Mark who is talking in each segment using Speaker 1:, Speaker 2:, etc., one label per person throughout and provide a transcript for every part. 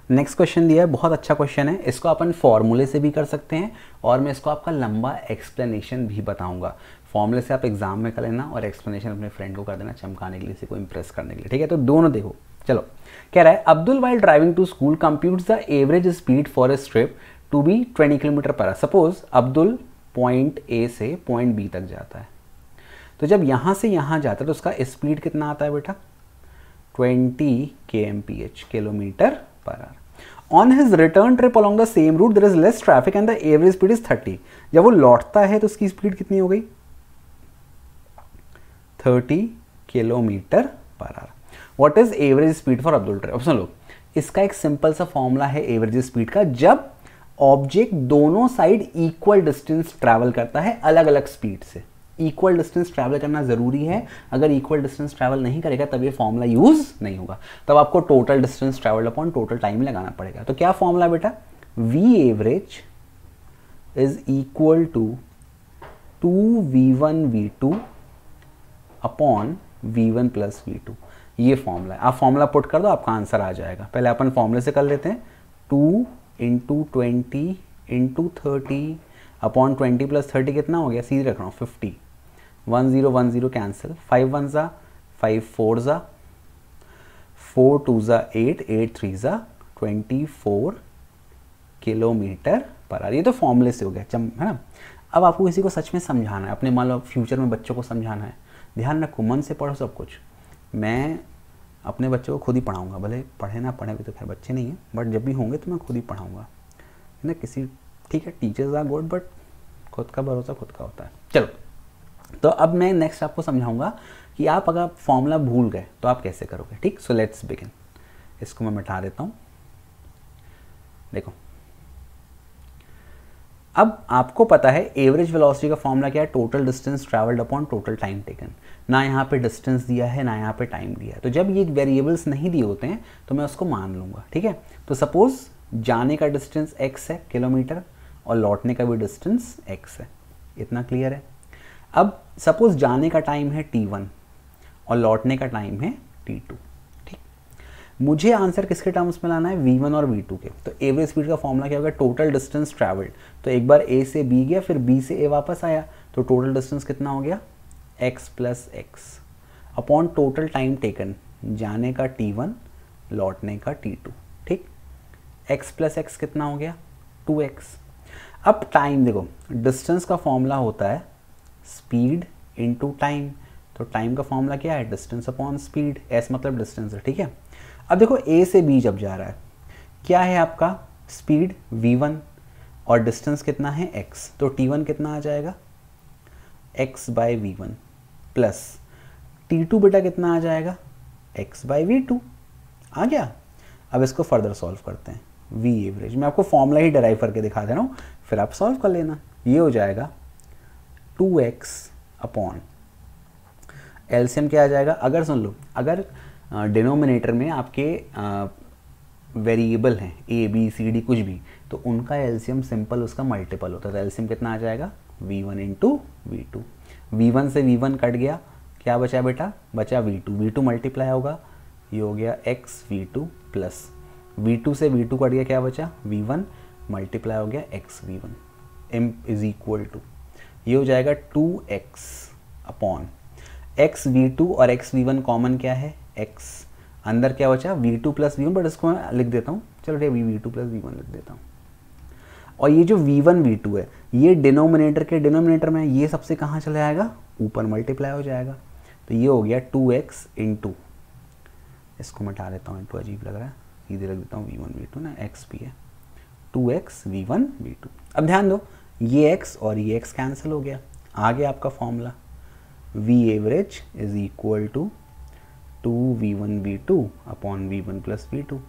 Speaker 1: Next question दिया है, बहुत अच्छा क्वेश्चन है। इसको अपन फॉर्मूले से भी कर सकते हैं और मैं इसको आपका लंबा एक्सप्लेनेशन भी बताऊंगा। फॉर्मूले से आप एग्जाम में कर लेना और एक्सप्लेनेशन अपने फ्रेंड को कर देना, चमकाने के लिए, इसी को इंप्रेस करने के लिए, ठीक है। तो दोनों देखो। चलो, कह रहा है Abdul while driving to school computes the average speed for a trip to be 20 kilometre per hour. Suppose Abdul point A से पॉइंट बी तक जाता है, तो जब यहाँ से यहाँ जाता है तो उसका स्पीड कितना आता है बेटा? 20 kmph, kilometre per hour. On his return trip along the same route there is less traffic and the average speed is 30। जब वो लौटता है तो उसकी स्पीड कितनी हो गई? 30 kilometre per our. What is average speed for Abdul trip? अब सुन लो, इसका एक सिंपल सा फॉर्मूला है एवरेज स्पीड का। जब ऑब्जेक्ट दोनों साइड इक्वल डिस्टेंस ट्रैवल करता है अलग अलग स्पीड से, इक्वल डिस्टेंस ट्रैवल करना जरूरी है। अगर इक्वल डिस्टेंस ट्रैवल नहीं करेगा तब ये फॉर्मूला यूज नहीं होगा, तब आपको total distance travelled upon total time लगाना पड़ेगा। तो क्या फॉर्मूला बेटा? V average is equal to 2v1 v2 upon v1 plus v2। ये फॉर्मूला है। आप फॉर्मूला पुट कर दो, आपका आंसर आ जाएगा। पहले अपन फॉर्मूले से कर लेते हैं। 2 इंटू 20 इंटू 30 अपॉन 20 प्लस 30 कितना हो गया? सीधे रख रहा हूँ 50। 1 0 1 0 कैंसिल, 5 1 ज़ा 5 4 ज़ा 4 2 ज़ा 8 8 3 ज़ा 24 किलोमीटर पर आवर। ये तो फॉर्मूले से हो गया, है ना। अब आपको किसी को सच में समझाना है, अपने मान लो फ्यूचर में बच्चों को समझाना है। ध्यान रखो, मन से पढ़ो सब कुछ। मैं अपने बच्चों को खुद ही पढ़ाऊँगा, भले पढ़े ना पढ़े, भी तो खैर बच्चे नहीं हैं, बट जब भी होंगे तो मैं खुद ही पढ़ाऊँगा, है ना। किसी, ठीक है, टीचर्स आर गुड, बट खुद का भरोसा खुद का होता है। चलो, तो अब मैं नेक्स्ट आपको समझाऊंगा कि आप अगर फॉर्मूला भूल गए तो आप कैसे करोगे, ठीक। So let's begin. इसको मैं मिटा देता हूँ। देखो, अब आपको पता है एवरेज वेलोसिटी का फॉर्मूला क्या है? Total distance travelled upon total time taken. ना यहाँ पे डिस्टेंस दिया है, ना यहाँ पे टाइम दिया है। तो जब ये वेरिएबल्स नहीं दिए होते हैं तो मैं उसको मान लूँगा, ठीक है। तो सपोज जाने का डिस्टेंस x है, किलोमीटर, और लौटने का भी डिस्टेंस x है। इतना क्लियर है? अब सपोज जाने का टाइम है t1 और लौटने का टाइम है t2, ठीक। मुझे आंसर किसके टर्म्स में लाना है? v1 और v2 के। तो एवरेज स्पीड का फॉर्मूला क्या होगा? Total distance travelled. तो एक बार a से b गया, फिर b से a वापस आया, तो टोटल डिस्टेंस कितना हो गया? x plus x upon total time taken, जाने का t1 लौटने का t2, ठीक। x प्लस एक्स कितना हो गया? 2x। अब टाइम देखो, डिस्टेंस का फॉर्मूला होता है स्पीड इनटू टाइम। तो टाइम का फॉर्मूला क्या है? Distance upon speed. एस मतलब डिस्टेंस है, ठीक है। अब देखो, ए से बी जब जा रहा है, क्या है आपका? स्पीड v1 और डिस्टेंस कितना है? x। तो t1 कितना आ जाएगा? x by v1 plus t2 बेटा कितना आ जाएगा? x by v2। आ गया। अब इसको फर्दर सॉल्व करते हैं। v एवरेज, मैं आपको फॉर्मूला ही डराइव करके दिखा दे रहा हूँ, फिर आप सॉल्व कर लेना। ये हो जाएगा 2x अपॉन एलसीएम क्या आ जाएगा? अगर सुन लो, अगर डिनोमिनेटर में आपके वेरिएबल हैं a b c d कुछ भी, तो उनका एलसीएम सिंपल उसका मल्टीपल होता है। तो एलसीएम कितना आ जाएगा? v1 into v2। v1 से v1 कट गया, क्या बचा बेटा? बचा v2। v2 मल्टीप्लाई होगा, ये हो गया x v2 प्लस v2 से v2 कट गया, क्या बचा? v1 मल्टीप्लाई हो गया x v1। m is equal to, ये हो जाएगा 2x अपॉन x v2 और x v1 कॉमन क्या है? x। अंदर क्या बचा? v2 प्लस v1, बट इसको मैं लिख देता हूँ, चलो ठीक है, v2 प्लस v1 लिख देता हूँ। और ये जो v1 v2 है, ये डिनोमिनेटर के डिनोमिनेटर में, ये सबसे कहाँ चला जाएगा? ऊपर मल्टीप्लाई हो जाएगा। तो ये हो गया 2x इंटू, इसको मिटा देता हूँ, इंटू अजीब लग रहा है, सीधे रख देता हूँ v1 v2 ना, x भी है, 2x v1 v2। अब ध्यान दो, ये x और ये x कैंसिल हो गया। आ गया आपका formula, v average is equal to 2v1 v2 upon v1 plus v2।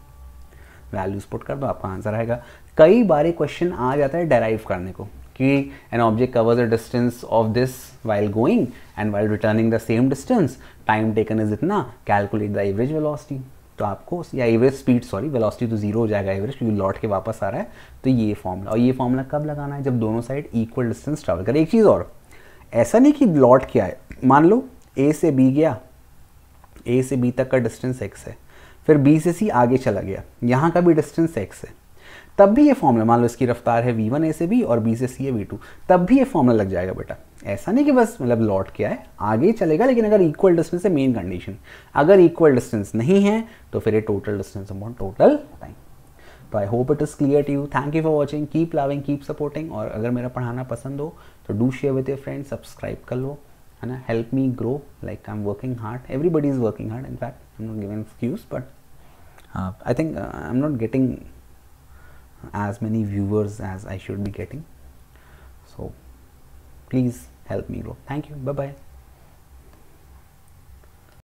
Speaker 1: Values put कर दो, आपका आंसर आएगा। कई बार क्वेश्चन आ जाता है डेराइव करने को कि an object covers the distance of this while going and while returning the same distance, time taken is इतना, कैलकुलेट द एवरेज वेलोसिटी। तो आपको, या एवरेज स्पीड, सॉरी, वेलोसिटी तो जीरो हो जाएगा एवरेज, क्योंकि लौट के वापस आ रहा है। तो ये फॉर्मूला, और ये फॉर्मूला कब लगाना है? जब दोनों साइड इक्वल डिस्टेंस ट्रैवल करें। एक चीज़ और, ऐसा नहीं कि लौट के आए, मान लो ए से बी गया, ए से बी तक का डिस्टेंस x है, फिर B से C आगे चला गया, यहाँ का भी डिस्टेंस x है, तब भी ये फॉर्मूला, मान लो इसकी रफ्तार है v1 a से b और b से c है v2, तब भी ये फॉर्मूला लग जाएगा बेटा। ऐसा नहीं कि बस मतलब लौट के आए, आगे चलेगा, लेकिन अगर इक्वल डिस्टेंस है, मेन कंडीशन, अगर इक्वल डिस्टेंस नहीं है तो फिर ये total distance upon total time. तो I hope it is clear to you. Thank you for watching, keep loving, keep supporting. और अगर मेरा पढ़ाना पसंद हो तो do share with your friends, subscribe कर लो, है ना, help me grow, like I am working hard, everybody is working hard, in fact I am not giving excuse, but I think I am not getting as many viewers as I should be getting, so please help me grow. Thank you, bye bye.